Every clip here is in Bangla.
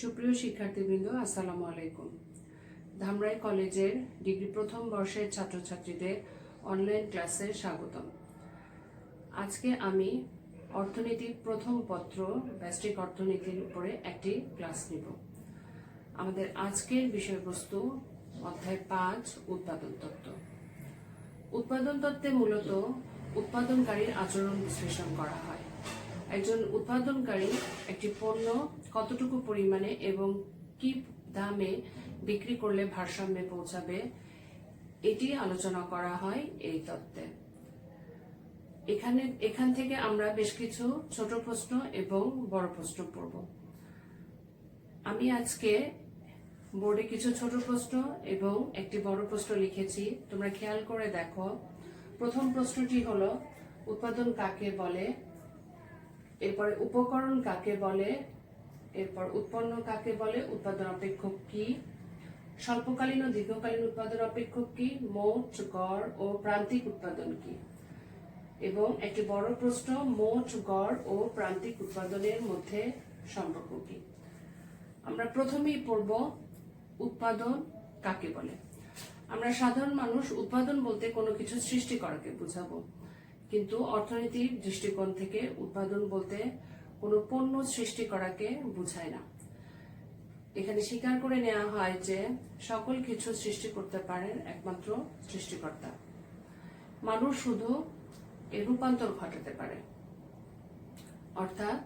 সুপ্রিয় শিক্ষার্থীবৃন্দ, আসসালামু আলাইকুম। ধামরাই কলেজের ডিগ্রি প্রথম বর্ষের ছাত্রছাত্রীদের অনলাইন ক্লাসে স্বাগতম। আজকে আমি অর্থনীতির প্রথম পত্র ব্যষ্টিক অর্থনীতির উপরে একটি ক্লাস নিব। আমাদের আজকের বিষয়বস্তু অধ্যায় 5 উৎপাদন তত্ত্ব। উৎপাদন তত্ত্বে মূলত উৎপাদনকারীর আচরণ বিশ্লেষণ করা হয়। একজন উৎপাদনকারী একটি পণ্য কতটুকু পরিমাণে এবং কি দামে বিক্রি করলে ভারসাম্যে পৌঁছাবে এটি আলোচনা করা হয় এই তত্ত্বে। এখান থেকে আমরা বেশ কিছু ছোট প্রশ্ন এবং বড় প্রশ্ন পড়ব। আমি আজকে বোর্ডে কিছু ছোট প্রশ্ন এবং একটি বড় প্রশ্ন লিখেছি, তোমরা খেয়াল করে দেখো। প্রথম প্রশ্নটি হলো উৎপাদন কাকে বলে, এরপরে উপকরণ কাকে বলে, এরপর উৎপন্ন কাকে বলে, উৎপাদন অপেক্ষক কি, স্বল্পকালীন ও দীর্ঘকালীন উৎপাদন অপেক্ষক কি, মোট, গড় ও প্রান্তিক উৎপাদন কি, এবং একটি বড় প্রশ্ন মোট, গড় ও প্রান্তিক উৎপাদনের মধ্যে সম্পর্ক কি। আমরা প্রথমেই পড়ব উৎপাদন কাকে বলে। আমরা সাধারণ মানুষ উৎপাদন বলতে কোনো কিছু সৃষ্টি করাকে বুঝাবো, কিন্তু অর্থনীতির দৃষ্টিকোণ থেকে উৎপাদন বলতে কোনো পণ্য সৃষ্টি করাকে বোঝায় না। এখানে স্বীকার করে নেওয়া হয় যে সকল কিছু সৃষ্টি করতে পারেন একমাত্র সৃষ্টিকর্তা। মানুষ শুধু এর রূপান্তর ঘটাতে পারে। অর্থাৎ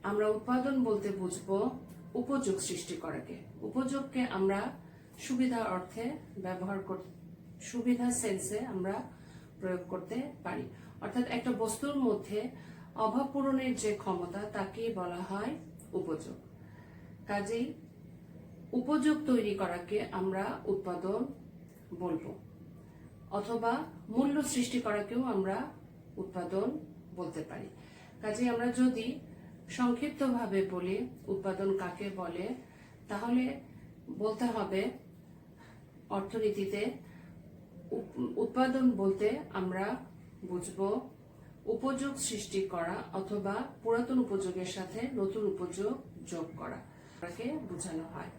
আমরা উৎপাদন বলতে বুঝবো উপযোগ সৃষ্টি করাকে। উপযোগকে আমরা সুবিধা অর্থে সুবিধা সেন্সে আমরা প্রয়োগ করতে পারি। অর্থাৎ একটা বস্তুর মধ্যে অভাব পূরণের যে ক্ষমতা তাকেই বলা হয় উপযোগ। কাজেই উপযোগ তৈরি করাকে আমরা উৎপাদন বলবো, অথবা মূল্য সৃষ্টি করাকেও আমরা উৎপাদন বলতে পারি। কাজেই আমরা যদি সংক্ষিপ্তভাবে বলি উৎপাদন কাকে বলে, তাহলে বলতে হবে অর্থনীতিতে উৎপাদন বলতে আমরা বুঝবো উপযোগ সৃষ্টি করা অথবা পুরাতন উপযোগের সাথে নতুন উপযোগ যোগ করা তাকে বোঝানো হয়।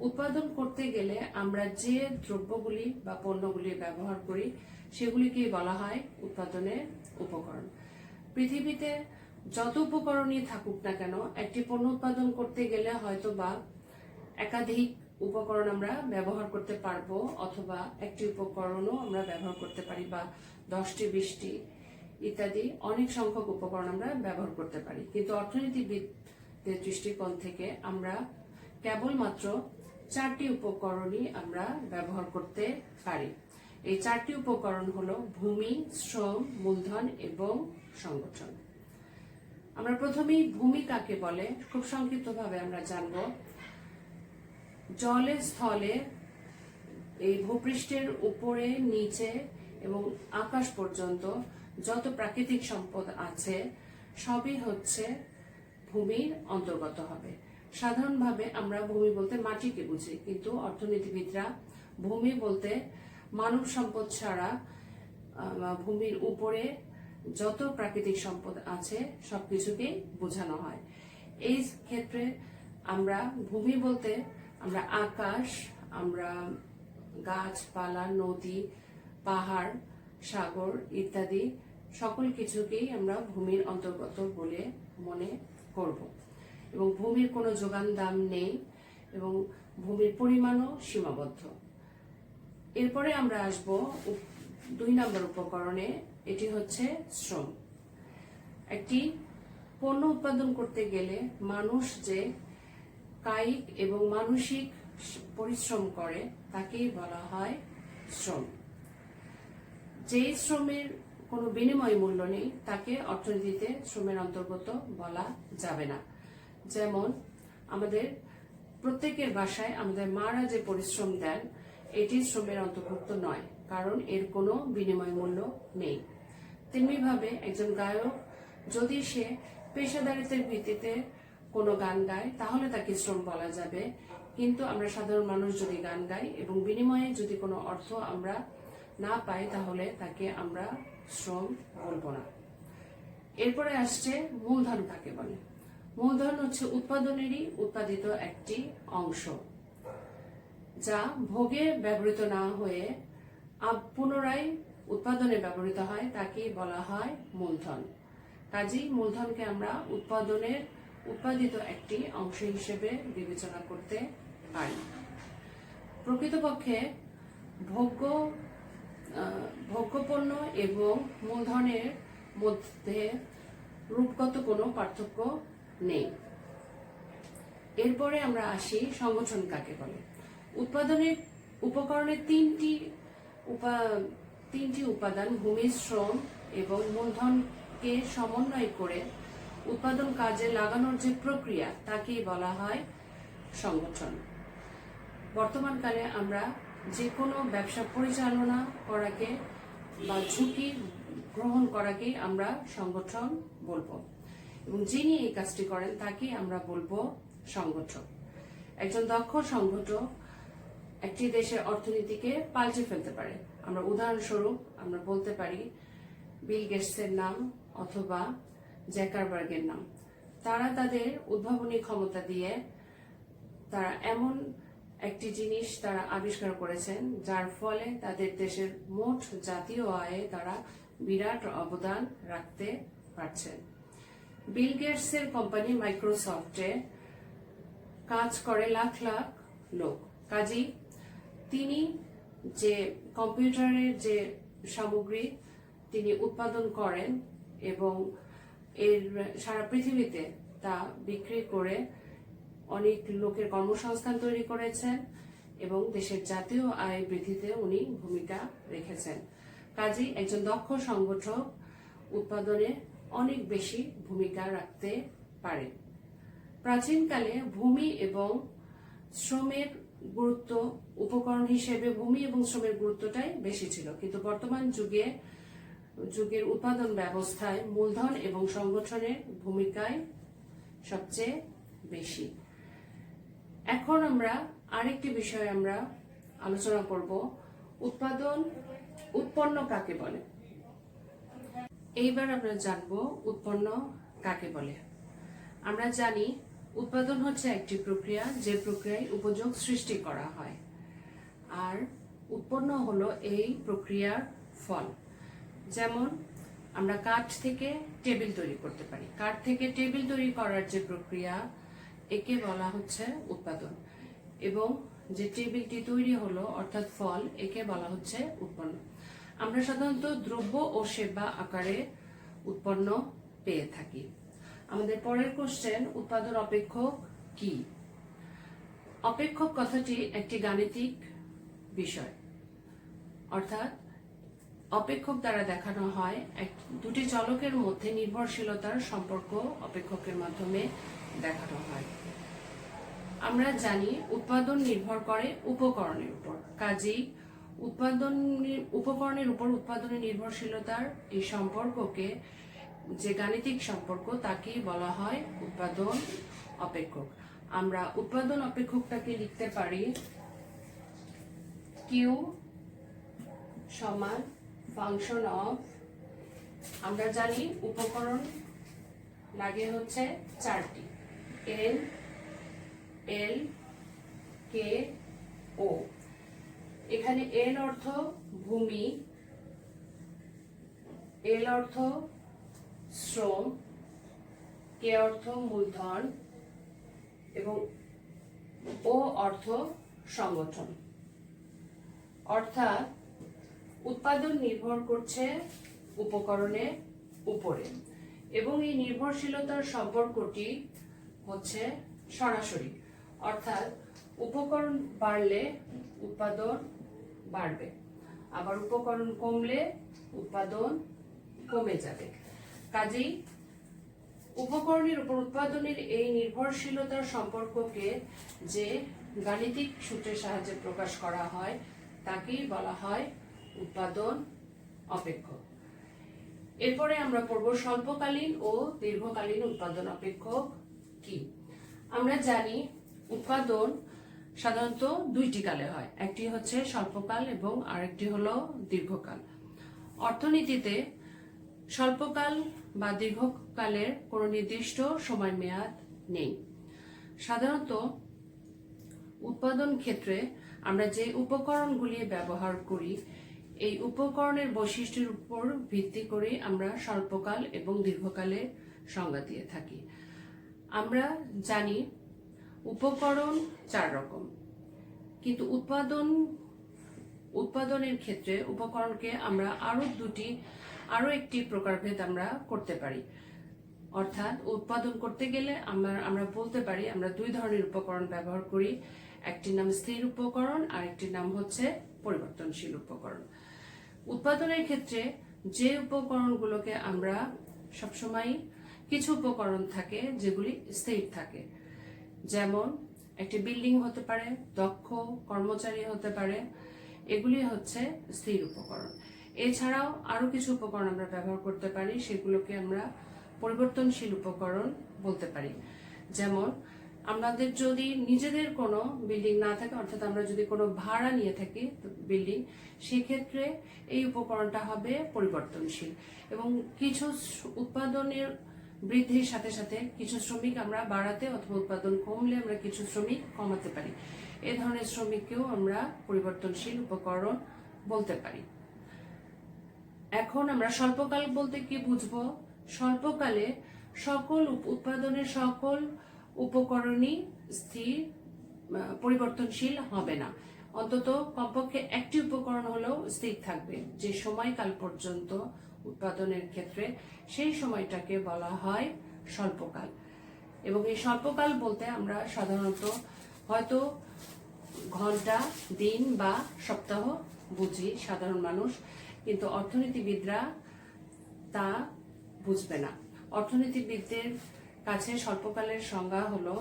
উৎপাদন করতে গেলে আমরা যে দ্রব্যগুলি বা পণ্যগুলি ব্যবহার করি সেগুলিকেই বলা হয় উৎপাদনের উপকরণ। পৃথিবীতে যত উপকরণই থাকুক না কেন, একটি পণ্য উৎপাদন করতে গেলে হয়তো বা একাধিক উপকরণ আমরা ব্যবহার করতে পারবো, অথবা একটি উপকরণও আমরা ব্যবহার করতে পারি, বা 10টি 20টি ইত্যাদি অনেক সংখ্যক উপকরণ আমরা ব্যবহার করতে পারি। কিন্তু অর্থনীতিবিদদের দৃষ্টিকোণ থেকে আমরা কেবলমাত্র 4টি উপকরণই আমরা ব্যবহার করতে পারি। এই 4টি উপকরণ হলো ভূমি, শ্রম, মূলধন এবং সংগঠন। আমরা প্রথমেই ভূমি কাকে বলে খুব সংক্ষিপ্তভাবে আমরা জানব। জলে, স্থলে, এই ভূপৃষ্ঠের উপরে, নিচে এবং আকাশ পর্যন্ত যত প্রাকৃতিক সম্পদ আছে সবই হচ্ছে ভূমির অন্তর্গত হবে। সাধারণভাবে আমরা ভূমি বলতে মাটিকে বুঝি, কিন্তু অর্থনীতিবিদরা ভূমি বলতে মানব সম্পদ ছাড়া ভূমির উপরে যত প্রাকৃতিক সম্পদ আছে সবকিছুকেই বোঝানো হয়। এই ক্ষেত্রে আমরা ভূমি বলতে আমরা আকাশ, আমরা গাছপালা, নদী, পাহাড়, সাগর ইত্যাদি সকল কিছুকেই আমরা ভূমির অন্তর্গত বলে মনে করব। এবং ভূমির কোনো যোগান দাম নেই এবং ভূমির পরিমাণও সীমাবদ্ধ। এরপরে আমরা আসব 2 নম্বর উপকরণে, এটি হচ্ছে শ্রম। একটি পণ্য উৎপাদন করতে গেলে মানুষ যে কায়িক এবং মানসিক পরিশ্রম করে তাকেই বলা হয় শ্রম। যেই শ্রমের কোনো বিনিময় মূল্য নেই তাকে অর্থনীতিতে শ্রমের অন্তর্গত বলা যাবে না। যেমন আমাদের প্রত্যেকের বাসায় আমাদের মারা যে পরিশ্রম দেন এটি শ্রমের অন্তর্ভুক্ত নয়, কারণ এর কোনো বিনিময় মূল্য নেই। তেমনিভাবে একজন গায়ক যদি সে পেশাদারিত্বের ভিত্তিতে কোনো গান গায় তাহলে তাকে শ্রম বলা যাবে, কিন্তু আমরা সাধারণ মানুষ যদি গান গাই এবং বিনিময়ে যদি কোনো অর্থ আমরা না পাই তাহলে তাকে আমরা শ্রম বলবো না। এরপরে আসছে মূলধন কাকে বলে। মূলধন হচ্ছে উৎপাদনেরই উৎপাদিত একটি অংশ, যা ভোগে ব্যবহৃত না হয়ে পুনরায় উৎপাদনে ব্যবহৃত হয়, তাকে বলা হয় মূলধন। কাজেই মূলধনকে আমরা উৎপাদিত একটি অংশ হিসেবে বিবেচনা করতে পারি। প্রকৃতপক্ষে ভোগ্যপণ্য এবং মূলধনের মধ্যে রূপগত কোনো পার্থক্য নেই। এরপরে আমরা আসি সংগঠন কাকে বলে। উৎপাদনের উপকরণের তিনটি উপাদান ভূমি, শ্রম এবং মূলধনকে সমন্বয় করে উৎপাদন কাজে লাগানোর যে প্রক্রিয়া, তাকেই বলা হয় সংগঠন। বর্তমানকালে আমরা যে কোনো ব্যবসা পরিচালনা করাকে বা ঝুঁকি গ্রহণ করাকেই আমরা সংগঠন বলবো, এবং যিনি এই কাজটি করেন তাকেই আমরা বলবো সংগঠক। একজন দক্ষ সংগঠক একটি দেশের অর্থনীতিকে পাল্টে ফেলতে পারে। আমরা উদাহরণস্বরূপ আমরা বলতে পারি বিল গেটসের নাম অথবা জ্যাকারবার্গের নাম। তারা তাদের উদ্ভাবনী ক্ষমতা দিয়ে তারা এমন একটি জিনিস তারা আবিষ্কার করেছেন, যার ফলে তাদের দেশের মোট জাতীয় আয়ে তারা বিরাট অবদান রাখতে পারছেন। বিল গেটসের কোম্পানি মাইক্রোসফটে কাজ করে লাখ লাখ লোক। কাজেই তিনি যে কম্পিউটারের যে সামগ্রী তিনি উৎপাদন করেন এবং এর সারা পৃথিবীতে তা বিক্রি করে অনেক লোকের কর্মসংস্থান তৈরি করেছেন এবং দেশের জাতীয় আয় বৃদ্ধিতে উনি ভূমিকা রেখেছেন। কাজেই একজন দক্ষ সংগঠক উৎপাদনে অনেক বেশি ভূমিকা রাখতে পারে। প্রাচীনকালে ভূমি এবং শ্রমের গুরুত্ব উপকরণ হিসেবে ভূমি এবং শ্রমের গুরুত্বটাই বেশি ছিল, কিন্তু বর্তমান যুগের উৎপাদন ব্যবস্থায় মূলধন এবং সংগঠনের ভূমিকায় সবচেয়ে বেশি। এখন আমরা আরেকটি বিষয় আমরা আলোচনা করব, উৎপন্ন কাকে বলে। এইবার আমরা জানব উৎপন্ন কাকে বলে। আমরা জানি উৎপাদন হচ্ছে একটি প্রক্রিয়া, যে প্রক্রিয়ায় উপযোগ সৃষ্টি করা হয়, আর উৎপন্ন হলো এই প্রক্রিয়ার ফল। যেমন আমরা কাঠ থেকে টেবিল তৈরি করতে পারি। কাঠ থেকে টেবিল তৈরি করার যে প্রক্রিয়া, একে বলা হচ্ছে উৎপাদন, এবং যে টেবিলটি তৈরি হলো অর্থাৎ ফল, একে বলা হচ্ছে উৎপন্ন। আমরা সাধারণত দ্রব্য ও সেবা আকারে উৎপন্ন পেয়ে থাকি। আমাদের পরের কোশ্চেন, উৎপাদন অপেক্ষক কি? অপেক্ষক কথাটি একটি গাণিতিক বিষয়, অর্থাৎ অপেক্ষক দ্বারা দেখানো হয় দুটি চলকের মধ্যে নির্ভরশীলতার সম্পর্ক অপেক্ষকের মাধ্যমে দেখানো হয়। আমরা জানি উৎপাদন নির্ভর করে উপকরণের উপর, কাজেই উপকরণের উপর উৎপাদনের নির্ভরশীলতার এই সম্পর্ককে, যে গাণিতিক সম্পর্ক, তাকেই বলা হয় উৎপাদন অপেক্ষক। আমরা উৎপাদন অপেক্ষকটাকে লিখতে পারি কিউ সমান ফাংশন অফ, আমরা জানি উপকরণ লাগে হচ্ছে চারটি, এন, এল, কে, ও। এখানে এন অর্থ ভূমি, এল অর্থ শ্রম, কে অর্থ মূলধন এবং ও অর্থ সংগঠন। অর্থাৎ উৎপাদন নির্ভর করছে উপকরণের উপরে, এবং এই নির্ভরশীলতার সম্পর্কটি হচ্ছে সরাসরি, অর্থাৎ উপকরণ বাড়লে উৎপাদন বাড়বে, আবার উপকরণ কমলে উৎপাদন কমে যাবে। কাজেই উপকরণের উপর উৎপাদনের এই নির্ভরশীলতার সম্পর্ককে যে গাণিতিক সূত্রের সাহায্যে প্রকাশ করা হয়, তাকেই বলা হয় উৎপাদন অপেক্ষক। এরপরে আমরা পড়ব স্বল্পকালীন ও দীর্ঘকালীন উৎপাদন অপেক্ষক কি। আমরা জানি উৎপাদন সাধারণত দুইটি কালে হয়, একটি হচ্ছে স্বল্পকাল এবং আরেকটি হলো দীর্ঘকাল। অর্থনীতিতে স্বল্পকাল বা দীর্ঘকালের কোনো নির্দিষ্ট সময় মেয়াদ নেই। সাধারণত উৎপাদন ক্ষেত্রে আমরা যে উপকরণগুলি ব্যবহার করি, এই উপকরণের বৈশিষ্ট্যের উপর ভিত্তি করে আমরা স্বল্পকাল এবং দীর্ঘকালের সংজ্ঞা দিয়ে থাকি। আমরা জানি উপকরণ 4 রকম, কিন্তু উৎপাদনের ক্ষেত্রে উপকরণকে আমরা আরো একটি প্রকারভেদ আমরা করতে পারি। অর্থাৎ উৎপাদন করতে গেলে আমরা বলতে পারি আমরা 2 ধরনের উপকরণ ব্যবহার করি। একটির নাম স্থির উপকরণ আর একটির নাম হচ্ছে পরিবর্তনশীল উপকরণ। উৎপাদনের ক্ষেত্রে যে উপকরণগুলোকে আমরা সবসময়, কিছু উপকরণ থাকে যেগুলি স্থির থাকে, যেমন একটি বিল্ডিং হতে পারে, দক্ষ কর্মচারী হতে পারে, এগুলি হচ্ছে স্থির উপকরণ। এছাড়াও আরো কিছু উপকরণ আমরা ব্যবহার করতে পারি, সেগুলোকে আমরা পরিবর্তনশীল উপকরণ বলতে পারি। যেমন আমাদের যদি নিজেদের কোনো বিল্ডিং না থাকে, অর্থাৎ আমরা যদি কোনো ভাড়া নিয়ে থাকি বিল্ডিং, সেক্ষেত্রে এই উপকরণটা হবে পরিবর্তনশীল। এবং কিছু উৎপাদনের বৃদ্ধির সাথে সাথে কিছু শ্রমিক আমরা বাড়াতে অথবা উৎপাদন কমলে আমরা কিছু শ্রমিক কমাতে পারি, এ ধরনের শ্রমিককেও আমরা পরিবর্তনশীল উপকরণ বলতে পারি। এখন আমরা স্বল্পকাল বলতে কি বুঝবো? স্বল্পকালে সকল উৎপাদনের সকল উপকরণই স্থির, পরিবর্তনশীল হবে না। অন্তত কমপক্ষে একটি উপকরণ হলেও স্থির থাকবে যে সময়কাল পর্যন্ত উৎপাদনের ক্ষেত্রে, সেই সময়টাকে বলা হয় স্বল্পকাল। এবং এই স্বল্পকাল বলতে আমরা সাধারণত হয়তো ঘন্টা, দিন বা সপ্তাহ বুঝি সাধারণ মানুষ, কিন্তু অর্থনীতিবিদরা তা বুঝবে না। অর্থনীতিবিদদের কাছে স্বল্পকালের সংজ্ঞা হলো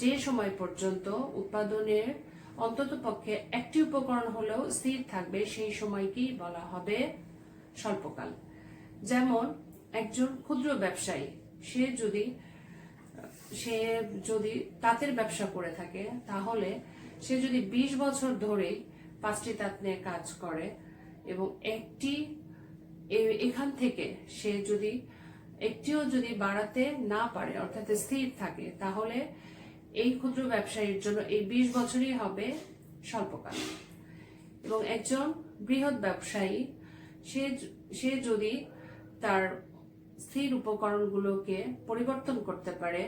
যে সময় পর্যন্ত উৎপাদনের অন্তত পক্ষে একটি উপকরণ হলেও স্থির থাকবে, সেই সময়কেই বলা হবে স্বল্পকাল। যেমন একজন ক্ষুদ্র ব্যবসায়ী, সে যদি তাঁতের ব্যবসা করে থাকে, তাহলে সে যদি 20 বছর ধরে 5টি তাঁত নিয়ে কাজ করে এবং এখান থেকে সে যদি একটিও যদি বাড়াতে না পারে, অর্থাৎ স্থির থাকে, তাহলে এই ক্ষুদ্র ব্যবসায়ীর জন্য এই 20 বছরই হবে স্বল্পকাল। এবং একজন বৃহৎ ব্যবসায়ী, সে যদি তার স্থির উপকরণগুলোকে পরিবর্তন করতে পারে,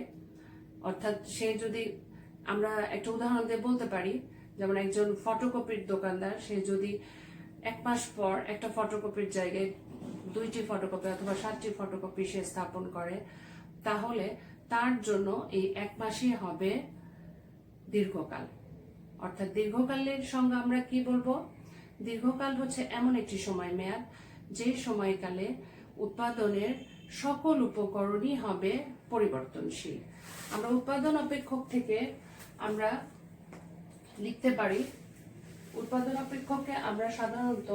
অর্থাৎ সে যদি, আমরা একটা উদাহরণ দিয়ে বলতে পারি, যেমন একজন ফটোকপির দোকানদার, সে যদি 1 মাস পর একটা ফটোকপির জায়গায় 2টি ফটোকপি অথবা 7টি ফটোকপি সে স্থাপন করে, তাহলে তার জন্য এই 1 মাসই হবে দীর্ঘকাল। অর্থাৎ দীর্ঘকালের সংজ্ঞা আমরা কি বলবো? দীর্ঘকাল হচ্ছে এমন একটি সময় মেয়াদ যে সময়কালে উৎপাদনের সকল উপকরণই হবে পরিবর্তনশীল। আমরা উৎপাদন অপেক্ষক থেকে আমরা লিখতে পারি, উৎপাদন অপেক্ষককে আমরা সাধারণত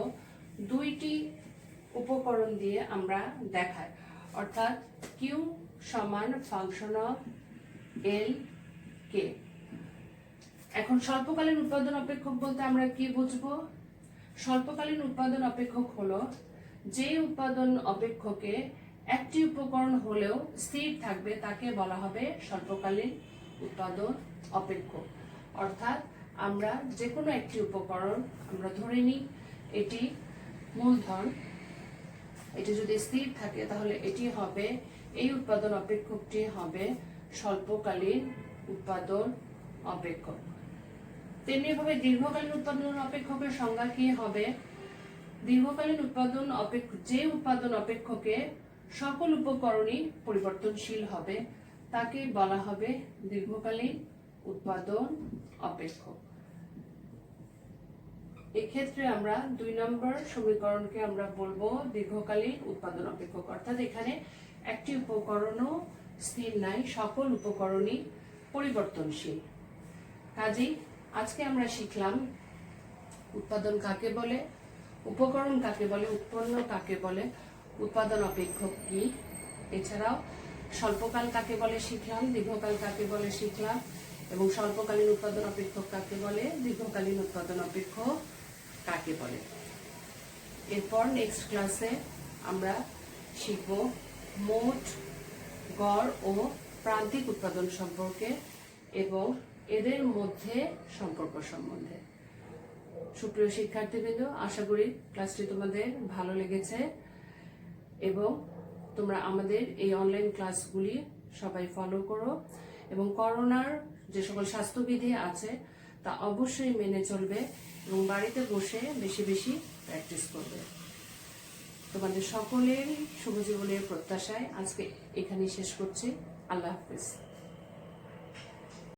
2টি উপকরণ দিয়ে আমরা দেখাই, অর্থাৎ কিউ সমান ফাংশন অফ এল কে। এখন স্বল্পকালীন উৎপাদন অপেক্ষক বলতে আমরা কি বুঝবো? স্বল্পকালীন উৎপাদন অপেক্ষক হলো যে উৎপাদন অপেক্ষকে একটি উপকরণ হলেও স্থির থাকবে, তাকে বলা হবে স্বল্পকালীন উৎপাদন অপেক্ষক। অর্থাৎ আমরা যে কোনো একটি উপকরণ আমরা ধরে নিই এটি মূলধন, এটি যদি স্থির থাকে তাহলে এটি হবে, এই উৎপাদন অপেক্ষকটি হবে স্বল্পকালীন উৎপাদন অপেক্ষক। তেমনিভাবে দীর্ঘকালীন উৎপাদন অপেক্ষকের সংজ্ঞা কি হবে? দীর্ঘকালীন উৎপাদন যে উৎপাদন অপেক্ষকে সকল উপকরণই পরিবর্তনশীল হবে, তাকে বলা হবে দীর্ঘকালীন উৎপাদন অপেক্ষক। এক্ষেত্রে আমরা 2 নম্বর সমীকরণকে আমরা বলবো দীর্ঘকালীন উৎপাদন অপেক্ষক। অর্থাৎ এখানে একটি উপকরণও স্থির নাই, সকল উপকরণই পরিবর্তনশীল। কাজেই আজকে আমরা শিখলাম উৎপাদন কাকে বলে, উপকরণ কাকে বলে, উৎপন্ন কাকে বলে, উৎপাদন অপেক্ষক কি, এছাড়াও স্বল্পকাল কাকে বলে শিখলাম, দীর্ঘকাল কাকে বলে শিখলাম, এবং স্বল্পকালীন উৎপাদন অপেক্ষক কাকে বলে, দীর্ঘকালীন উৎপাদন অপেক্ষক কাকে বলে। এরপর নেক্সট ক্লাসে আমরা শিখব মোট, গড় ও প্রান্তিক উৎপাদন সম্পর্কে এবং এদের মধ্যে সম্পর্ক সম্বন্ধে। সুপ্রিয় শিক্ষার্থীবৃন্দ, আশা করি ক্লাসটি তোমাদের ভালো লেগেছে এবং তোমরা আমাদের এই অনলাইন ক্লাসগুলি সবাই ফলো করো এবং করোনার যে সকল স্বাস্থ্যবিধি আছে তা অবশ্যই মেনে চলবে এবং বাড়িতে বসে বেশি বেশি প্র্যাকটিস করবে। তোমাদের সকলের শুভ জীবনের প্রত্যাশায় আজকে এখানেই শেষ করছি। আল্লাহ হাফেজ।